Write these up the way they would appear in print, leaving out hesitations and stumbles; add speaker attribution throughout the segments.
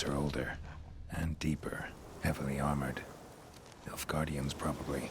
Speaker 1: bones are older and deeper, heavily armored. Nilfgaardians, probably.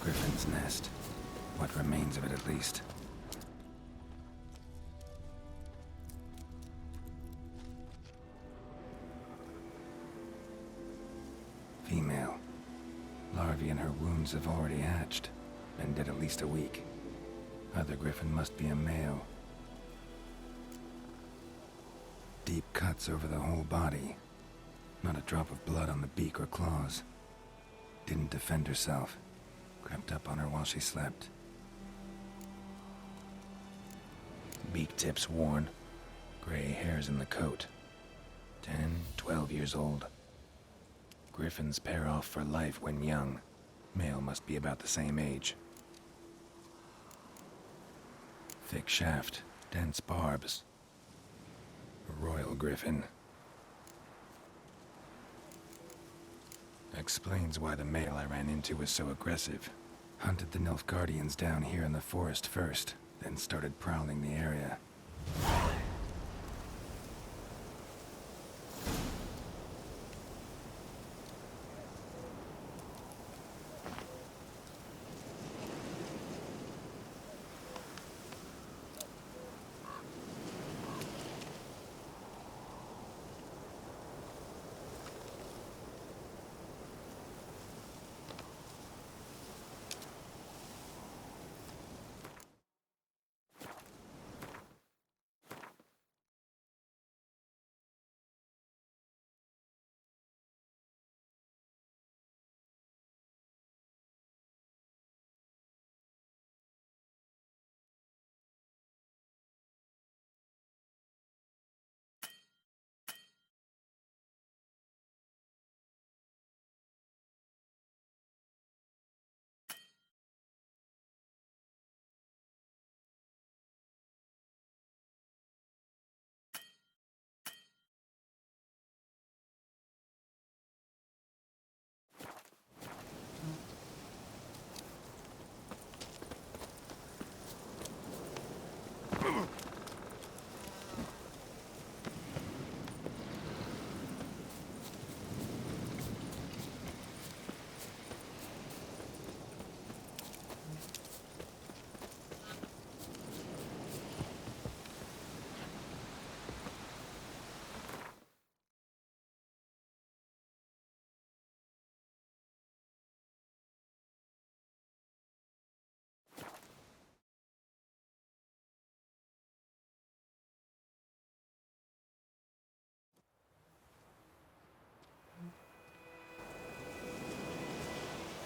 Speaker 1: Griffin's nest. What remains of it, at least. Female. Larvae in her wounds have already hatched. Been dead at least a week. Other Griffin must be a male. Deep cuts over the whole body. Not a drop of blood on the beak or claws. Didn't defend herself. Crept up on her while she slept. Beak tips worn. Gray hairs in the coat. 10, 12 years old. Griffins pair off for life when young. Male must be about the same age. Thick shaft, dense barbs. A royal griffin. Explains why the male I ran into was so aggressive. Hunted the Nilfgaardians down here in the forest first, then started prowling the area.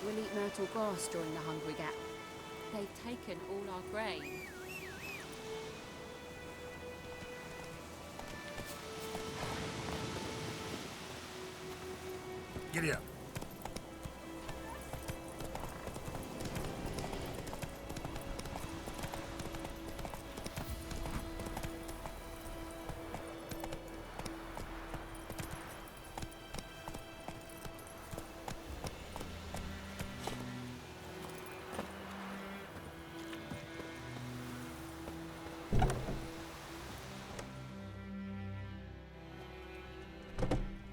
Speaker 2: We'll eat myrtle grass during the Hungry Gap. They've taken all our grain.
Speaker 1: Giddy up.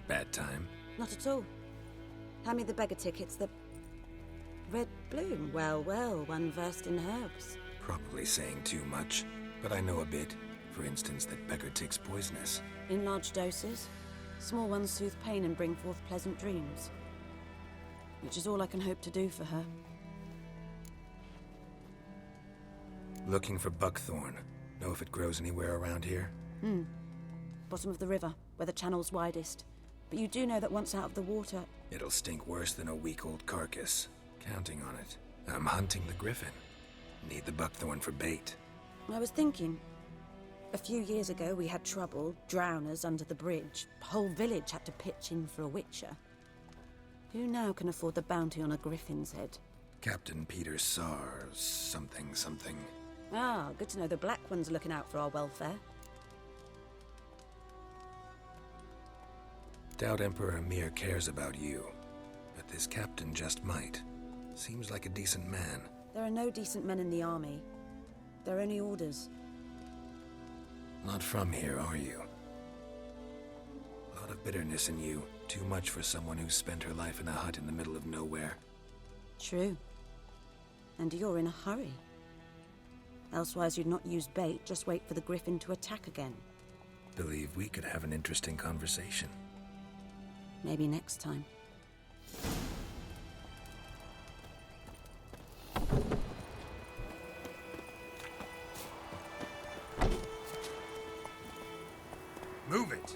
Speaker 1: Bad time.
Speaker 3: Not at all. Hand me the beggar tickets, the red bloom. Well, well, one versed in herbs.
Speaker 1: Probably saying too much, but I know a bit. For instance, that beggar tick's poisonous.
Speaker 3: In large doses. Small ones soothe pain and bring forth pleasant dreams. Which is all I can hope to do for her.
Speaker 1: Looking for buckthorn. Know if it grows anywhere around here?
Speaker 3: Bottom of the river, where the channel's widest. But you do know that once out of the water...
Speaker 1: It'll stink worse than a week-old carcass. Counting on it. I'm hunting the Griffin. Need the buckthorn for bait.
Speaker 3: I was thinking... A few years ago we had trouble, drowners under the bridge. The whole village had to pitch in for a witcher. Who now can afford the bounty on a griffin's head?
Speaker 1: Captain Peter Sars, something.
Speaker 3: Ah, good to know the Black One's looking out for our welfare.
Speaker 1: Doubt Emperor Emir cares about you, but this captain just might. Seems like a decent man.
Speaker 3: There are no decent men in the army. They're only orders.
Speaker 1: Not from here, are you? A lot of bitterness in you. Too much for someone who spent her life in a hut in the middle of nowhere.
Speaker 3: True. And you're in a hurry. Elsewise you'd not use bait, just wait for the Griffin to attack again.
Speaker 1: Believe we could have an interesting conversation.
Speaker 3: Maybe next time.
Speaker 1: Move it!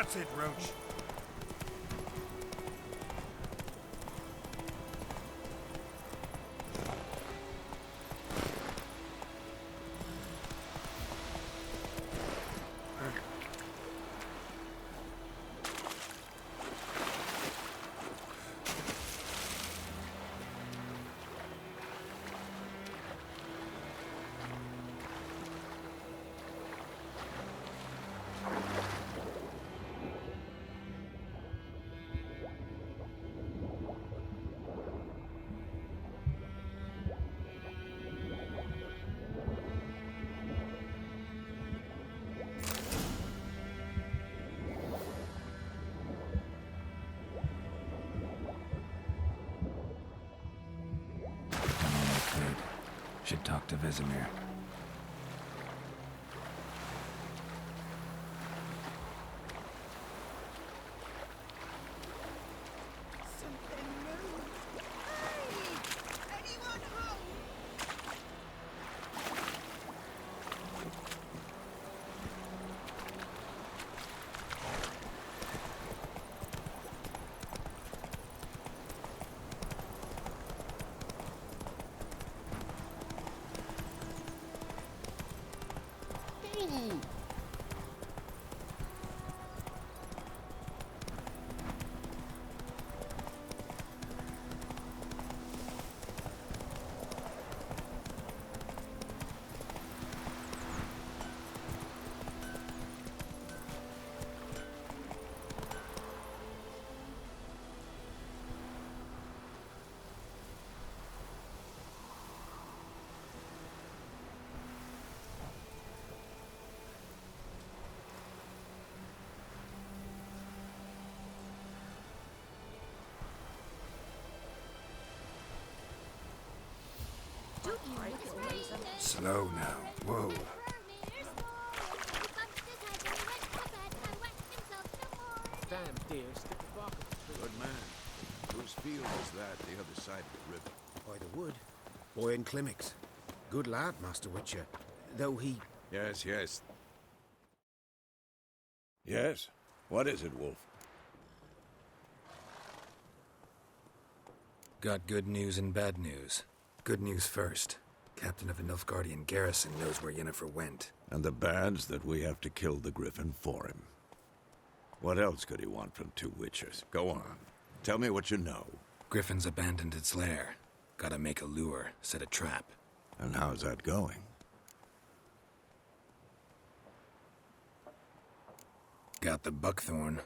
Speaker 4: That's it, Roach.
Speaker 1: Should talk to Vesemir.
Speaker 5: Something moved. Hey! Anyone home?
Speaker 1: Slow now. Whoa.
Speaker 6: Damn dear, stick the bark up the tree.
Speaker 4: Good man. Whose field is that, the other side of the river?
Speaker 6: By the wood. Boy in Climmix. Good lad, Master Witcher. Though he...
Speaker 4: Yes, yes. Yes? What is it, Wolf?
Speaker 1: Got good news and bad news. Good news first. Captain of a Nilfgaardian garrison knows where Yennefer went.
Speaker 4: And the bad's that we have to kill the Griffin for him. What else could he want from two witchers? Go on. Tell me what you know.
Speaker 1: Griffin's abandoned its lair. Gotta make a lure, set a trap.
Speaker 4: And how's that going?
Speaker 1: Got the buckthorn.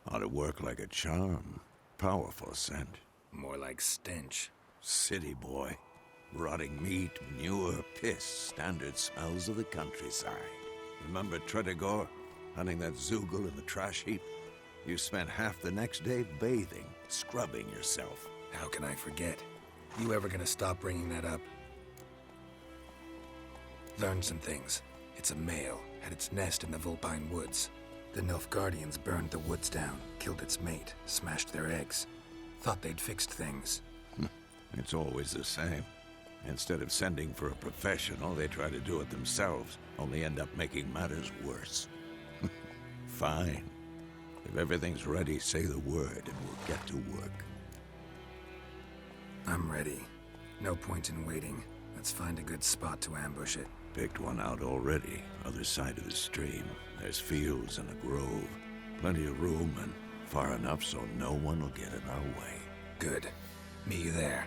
Speaker 4: Ought to work like a charm. Powerful scent.
Speaker 1: More like stench.
Speaker 4: City boy. Rotting meat, manure, piss. Standard smells of the countryside. Remember Tredegor? Hunting that Zoogle in the trash heap? You spent half the next day bathing, scrubbing yourself.
Speaker 1: How can I forget? You ever gonna stop bringing that up? Learned some things. It's a male, had its nest in the Vulpine Woods. The Nilfgaardians burned the woods down, killed its mate, smashed their eggs. Thought they'd fixed things.
Speaker 4: It's always the same. Instead of sending for a professional, they try to do it themselves, only end up making matters worse. Fine. If everything's ready, say the word and we'll get to work.
Speaker 1: I'm ready. No point in waiting. Let's find a good spot to ambush it.
Speaker 4: Picked one out already, other side of the stream. There's fields and a grove. Plenty of room and far enough so no one will get in our way.
Speaker 1: Good. Meet you there.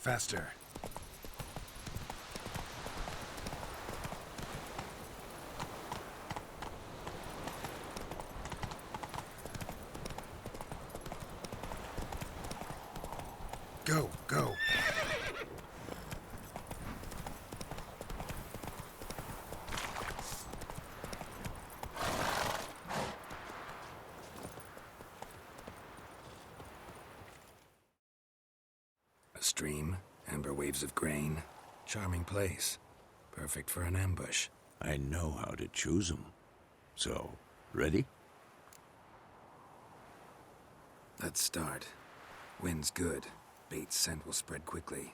Speaker 1: Faster. Go, go. A stream, amber waves of grain. Charming place. Perfect for an ambush.
Speaker 4: I know how to choose 'em. So, ready?
Speaker 1: Let's start. Wind's good. Bait's scent will spread quickly.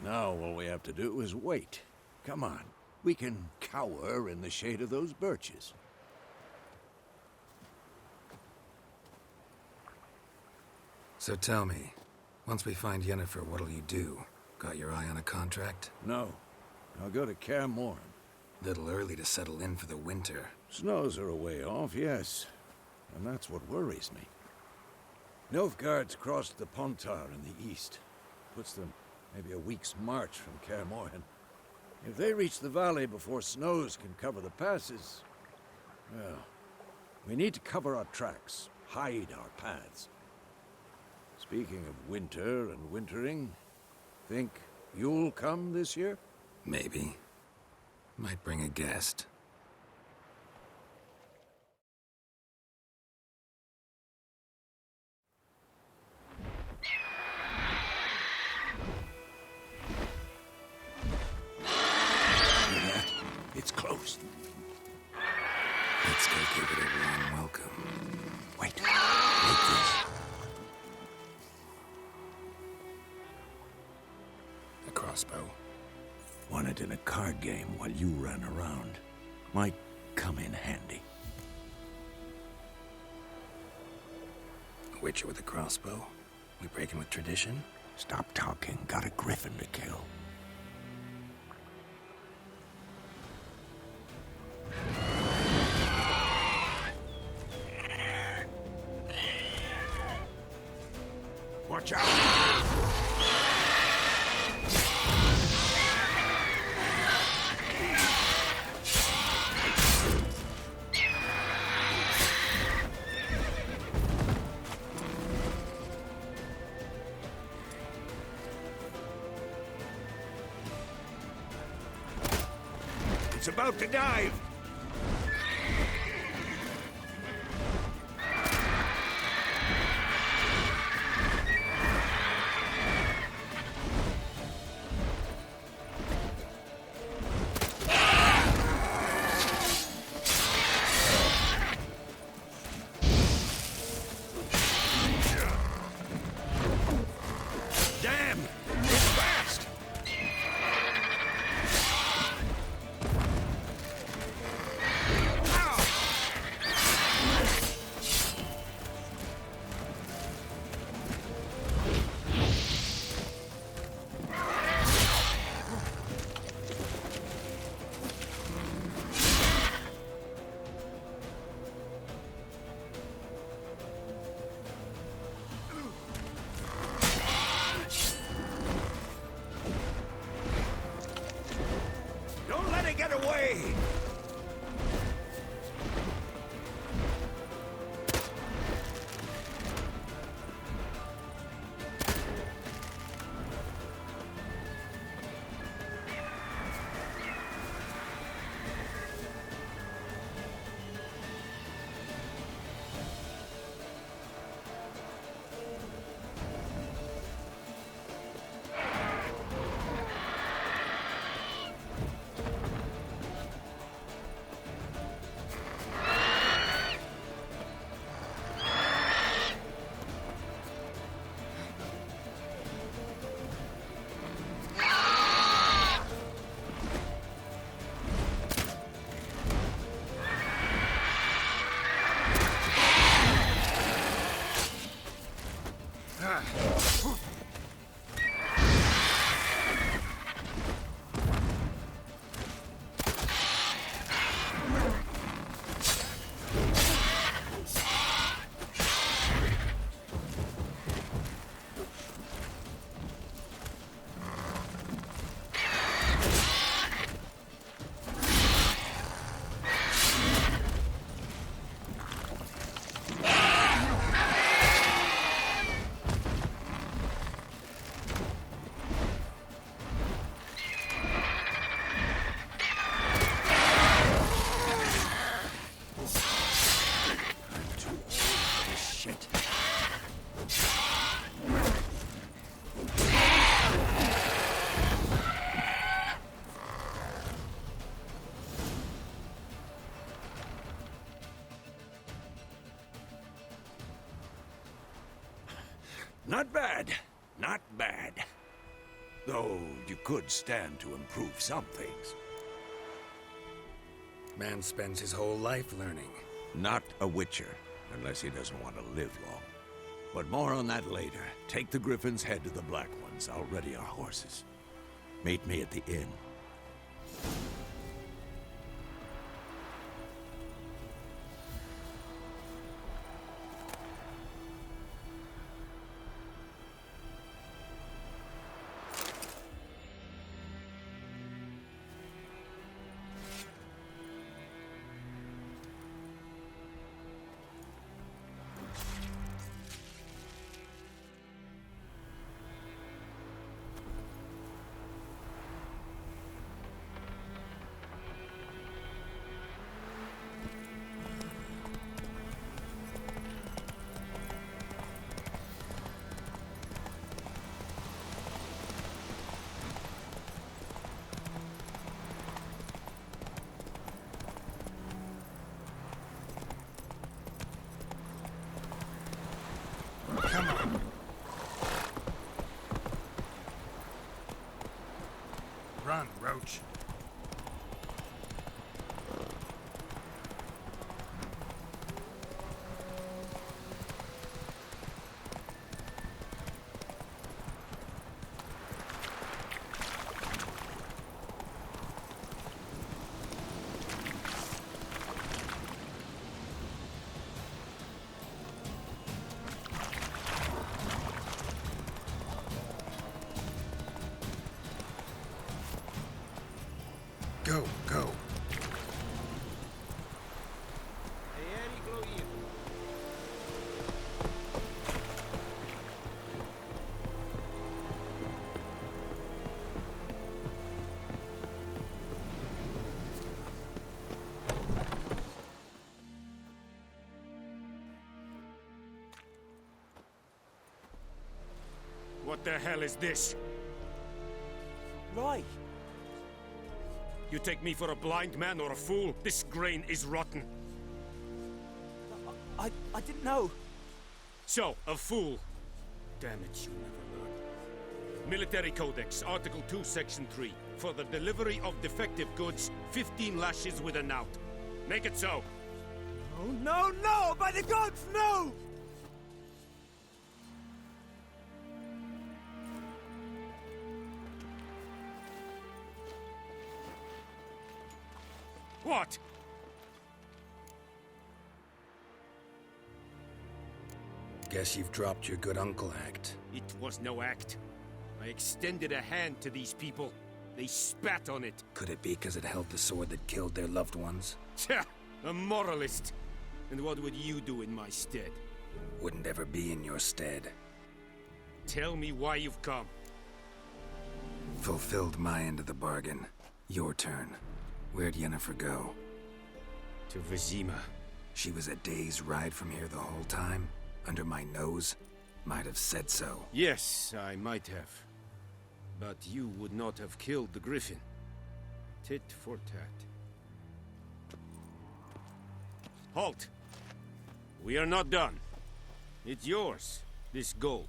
Speaker 4: Now all we have to do is wait. Come on. We can cower in the shade of those birches.
Speaker 1: So tell me, once we find Yennefer, what'll you do? Got your eye on a contract?
Speaker 4: No. I'll go to Kaer Morhen.
Speaker 1: Little early to settle in for the winter.
Speaker 4: Snows are a way off, yes. And that's what worries me. Nilfgaard's crossed the Pontar in the east. Puts them maybe a week's march from Kaer Morhen. If they reach the valley before snows can cover the passes, well, we need to cover our tracks, hide our paths. Speaking of winter and wintering, think you'll come this year?
Speaker 1: Maybe. Might bring a guest.
Speaker 4: Yeah, it's close.
Speaker 1: Let's go give it a warm welcome.
Speaker 4: Wait, take this.
Speaker 1: A crossbow.
Speaker 4: Won it in a card game while you ran around. Might come in handy.
Speaker 1: A witcher with a crossbow? We breaking with tradition?
Speaker 4: Stop talking. Got a Griffin to kill. Watch out! It's about to dive! Damn! It's fast! Don't let it get away! Not bad. Not bad. Though you could stand to improve some things.
Speaker 6: Man spends his whole life learning.
Speaker 4: Not a Witcher, unless he doesn't want to live long. But more on that later. Take the Griffin's head to the Black Ones. I'll ready our horses. Meet me at the inn.
Speaker 6: Come on. Run, Roach. Go, go.
Speaker 7: What the hell is this?
Speaker 8: Right.
Speaker 7: You take me for a blind man or a fool? This grain is rotten.
Speaker 8: I didn't know.
Speaker 7: So, a fool. Damn it, you never learn. Military Codex, Article 2, Section 3. For the delivery of defective goods, 15 lashes with a knout. Make it so.
Speaker 8: Oh, no, no! By the gods, no!
Speaker 7: What?
Speaker 6: Guess you've dropped your good uncle act.
Speaker 7: It was no act. I extended a hand to these people. They spat on it.
Speaker 6: Could it be because it held the sword that killed their loved ones?
Speaker 7: Tja, a moralist. And what would you do in my stead?
Speaker 6: Wouldn't ever be in your stead.
Speaker 7: Tell me why you've come.
Speaker 6: Fulfilled my end of the bargain. Your turn. Where'd Yennefer go?
Speaker 7: To Vizima.
Speaker 6: She was a day's ride from here the whole time? Under my nose? Might have said so.
Speaker 7: Yes, I might have. But you would not have killed the Griffin. Tit for tat. Halt! We are not done. It's yours, this gold.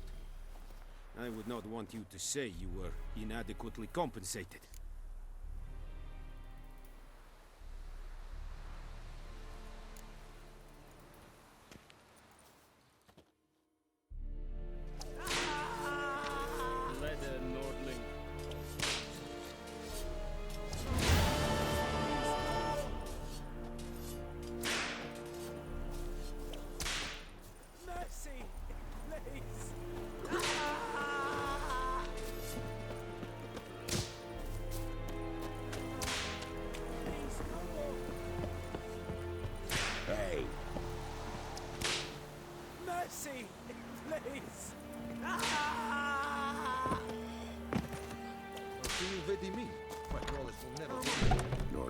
Speaker 7: I would not want you to say you were inadequately compensated.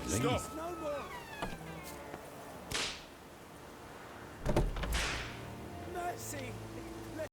Speaker 7: Stop!
Speaker 8: No more! Mercy!